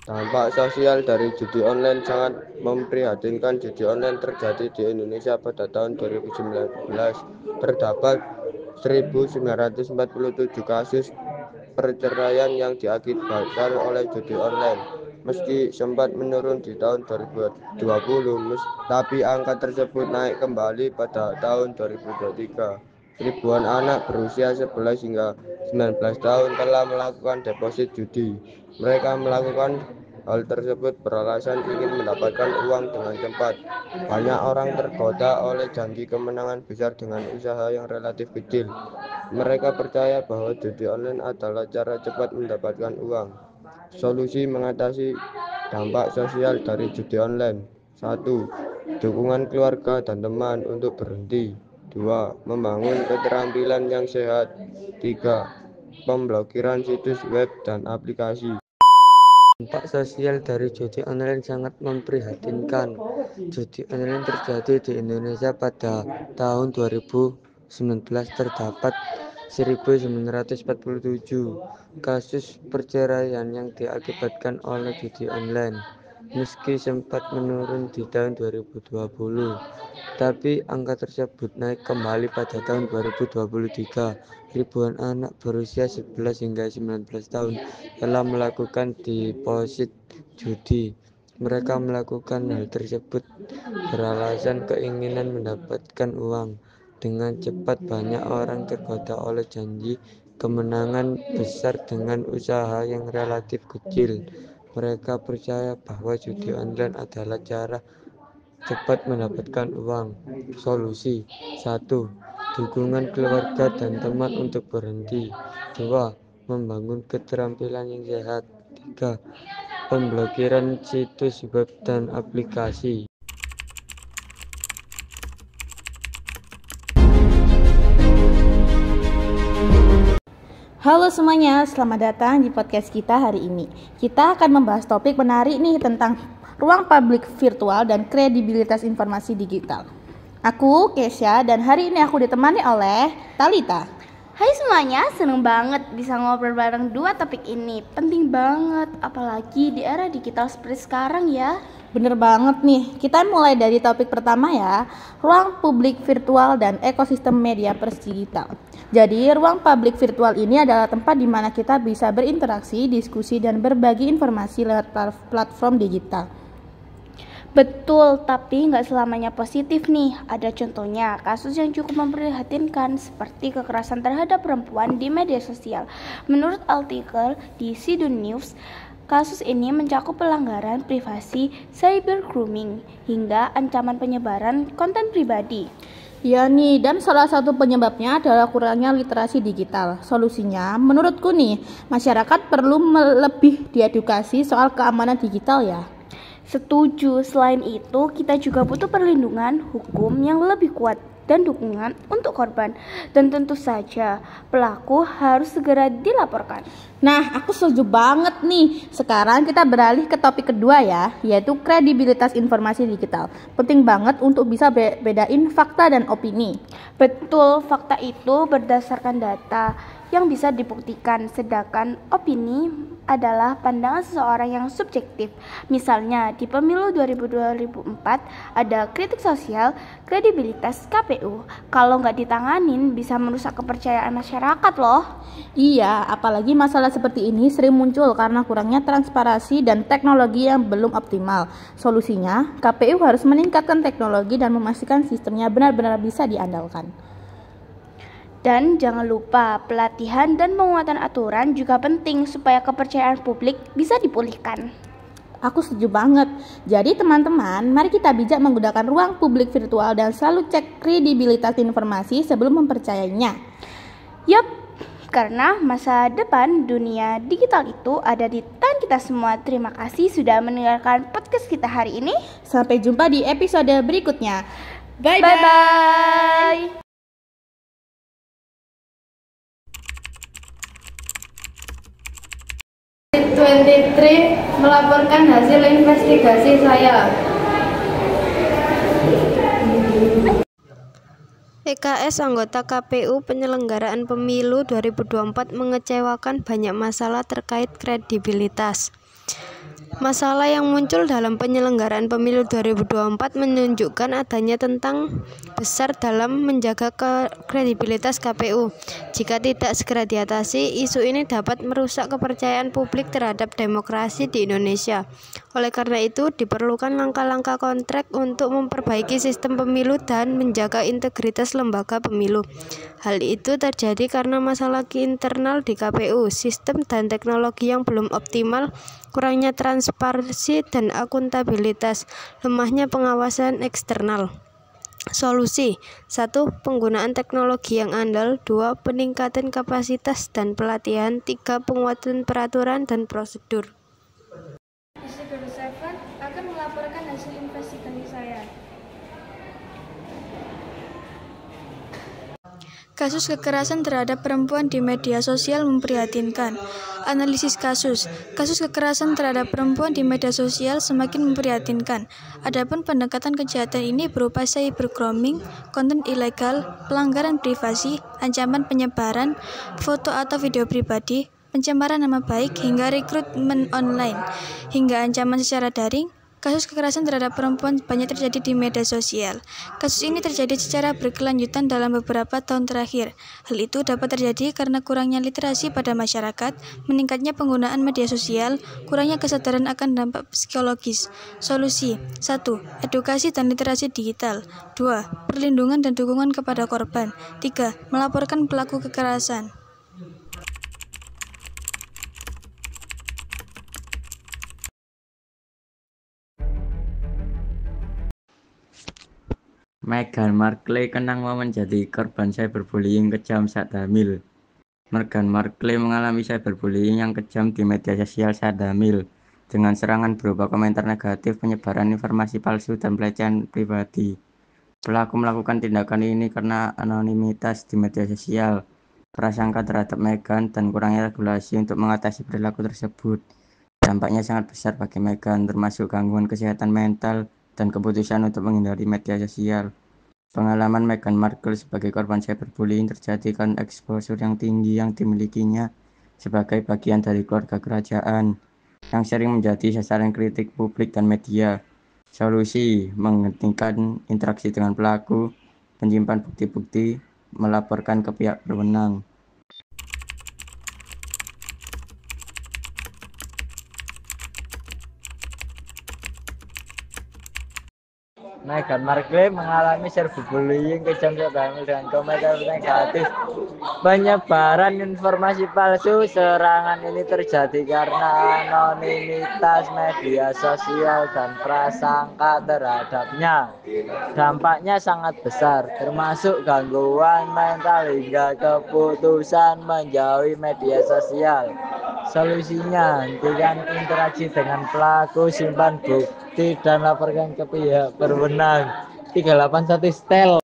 Dampak sosial dari judi online sangat memprihatinkan. Judi online terjadi di Indonesia pada tahun 2019. Terdapat 1.947 kasus perceraian yang diakibatkan oleh judi online. Meski sempat menurun di tahun 2020, tapi angka tersebut naik kembali pada tahun 2023. Ribuan anak berusia 11 hingga 19 tahun telah melakukan deposit judi. Mereka melakukan hal tersebut beralasan ingin mendapatkan uang dengan cepat. Banyak orang tergoda oleh janji kemenangan besar dengan usaha yang relatif kecil. Mereka percaya bahwa judi online adalah cara cepat mendapatkan uang. Solusi mengatasi dampak sosial dari judi online: 1. Dukungan keluarga dan teman untuk berhenti. 2. Membangun keterampilan yang sehat. 3. Pemblokiran situs web dan aplikasi. Dampak sosial dari judi online sangat memprihatinkan. Judi online terjadi di Indonesia pada tahun 2019. Terdapat 1.947 kasus perceraian yang diakibatkan oleh judi online. Meski sempat menurun di tahun 2020, tapi angka tersebut naik kembali pada tahun 2023. Ribuan anak berusia 11 hingga 19 tahun telah melakukan deposit judi. Mereka melakukan hal tersebut beralasan keinginan mendapatkan uang dengan cepat. Banyak orang tergoda oleh janji kemenangan besar dengan usaha yang relatif kecil. Mereka percaya bahwa judi online adalah cara cepat mendapatkan uang. Solusi: 1. Dukungan keluarga dan teman untuk berhenti. 2. Membangun keterampilan yang sehat. 3. Pemblokiran situs web dan aplikasi. Halo semuanya, selamat datang di podcast kita hari ini. Kita akan membahas topik menarik nih tentang ruang publik virtual dan kredibilitas informasi digital. Aku Kesha dan hari ini aku ditemani oleh Talita. Hai semuanya, seneng banget bisa ngobrol bareng dua topik ini. Penting banget, apalagi di era digital seperti sekarang ya. Bener banget nih, kita mulai dari topik pertama ya, ruang publik virtual dan ekosistem media pers digital. Jadi ruang publik virtual ini adalah tempat di mana kita bisa berinteraksi, diskusi, dan berbagi informasi lewat platform digital. Betul, tapi nggak selamanya positif nih. Ada contohnya, kasus yang cukup memprihatinkan seperti kekerasan terhadap perempuan di media sosial. Menurut artikel di Sidun News, kasus ini mencakup pelanggaran privasi, cyber grooming, hingga ancaman penyebaran konten pribadi. Ya nih, dan salah satu penyebabnya adalah kurangnya literasi digital. Solusinya, menurutku nih, masyarakat perlu lebih diedukasi soal keamanan digital ya. Setuju, selain itu kita juga butuh perlindungan hukum yang lebih kuat dan dukungan untuk korban. Dan tentu saja pelaku harus segera dilaporkan. Nah, aku setuju banget nih. Sekarang kita beralih ke topik kedua ya, yaitu kredibilitas informasi digital. Penting banget untuk bisa bedain fakta dan opini. Betul, fakta itu berdasarkan data yang bisa dibuktikan, sedangkan opini adalah pandangan seseorang yang subjektif. Misalnya di pemilu 2004 ada kritik sosial, kredibilitas KPU. Kalau nggak ditanganin bisa merusak kepercayaan masyarakat loh. Iya, apalagi masalah seperti ini sering muncul karena kurangnya transparansi dan teknologi yang belum optimal. Solusinya, KPU harus meningkatkan teknologi dan memastikan sistemnya benar-benar bisa diandalkan. Dan jangan lupa, pelatihan dan penguatan aturan juga penting supaya kepercayaan publik bisa dipulihkan. Aku setuju banget. Jadi teman-teman, mari kita bijak menggunakan ruang publik virtual dan selalu cek kredibilitas informasi sebelum mempercayainya. Yup, karena masa depan dunia digital itu ada di tangan kita semua. Terima kasih sudah mendengarkan podcast kita hari ini. Sampai jumpa di episode berikutnya. Bye-bye. 23 melaporkan hasil investigasi saya. PKS anggota KPU penyelenggaraan pemilu 2024 mengecewakan, banyak masalah terkait kredibilitas. Masalah yang muncul dalam penyelenggaraan pemilu 2024 menunjukkan adanya tentang besar dalam menjaga kredibilitas KPU. Jika tidak segera diatasi, isu ini dapat merusak kepercayaan publik terhadap demokrasi di Indonesia. Oleh karena itu, diperlukan langkah-langkah konkret untuk memperbaiki sistem pemilu dan menjaga integritas lembaga pemilu. Hal itu terjadi karena masalah internal di KPU, sistem dan teknologi yang belum optimal, kurangnya transparansi dan akuntabilitas, lemahnya pengawasan eksternal. Solusi: 1. Penggunaan teknologi yang andal. 2. Peningkatan kapasitas dan pelatihan. 3. Penguatan peraturan dan prosedur. Investigator 7 akan melaporkan hasil investigasi saya. Kasus kekerasan terhadap perempuan di media sosial memprihatinkan. Analisis kasus. Kasus kekerasan terhadap perempuan di media sosial semakin memprihatinkan. Adapun pendekatan kejahatan ini berupa cybergrooming, konten ilegal, pelanggaran privasi, ancaman penyebaran foto atau video pribadi, pencemaran nama baik, hingga rekrutmen online, hingga ancaman secara daring. Kasus kekerasan terhadap perempuan banyak terjadi di media sosial. Kasus ini terjadi secara berkelanjutan dalam beberapa tahun terakhir. Hal itu dapat terjadi karena kurangnya literasi pada masyarakat, meningkatnya penggunaan media sosial, kurangnya kesadaran akan dampak psikologis. Solusi: 1. Edukasi dan literasi digital. 2. Perlindungan dan dukungan kepada korban. 3. Melaporkan pelaku kekerasan. Meghan Markle kenang mau menjadi korban cyberbullying kejam saat hamil. Meghan Markle mengalami cyberbullying yang kejam di media sosial saat hamil, dengan serangan berupa komentar negatif, penyebaran informasi palsu, dan pelecehan pribadi. Pelaku melakukan tindakan ini karena anonimitas di media sosial, prasangka terhadap Meghan, dan kurangnya regulasi untuk mengatasi perilaku tersebut. Dampaknya sangat besar bagi Meghan, termasuk gangguan kesehatan mental dan keputusan untuk menghindari media sosial. Pengalaman Meghan Markle sebagai korban cyberbullying terjadi karena eksposur yang tinggi yang dimilikinya sebagai bagian dari keluarga kerajaan, yang sering menjadi sasaran kritik publik dan media. Solusi: menghentikan interaksi dengan pelaku, menyimpan bukti-bukti, melaporkan ke pihak berwenang. Meghan Markle mengalami cyberbullying kejam saat hamil dengan komentar negatif, penyebaran informasi palsu. Serangan ini terjadi karena anonimitas media sosial dan prasangka terhadapnya. Dampaknya sangat besar, termasuk gangguan mental hingga keputusan menjauhi media sosial. Solusinya: hentikan interaksi dengan pelaku, simpan bukti, dan laporkan ke pihak berwenang. 381 Stel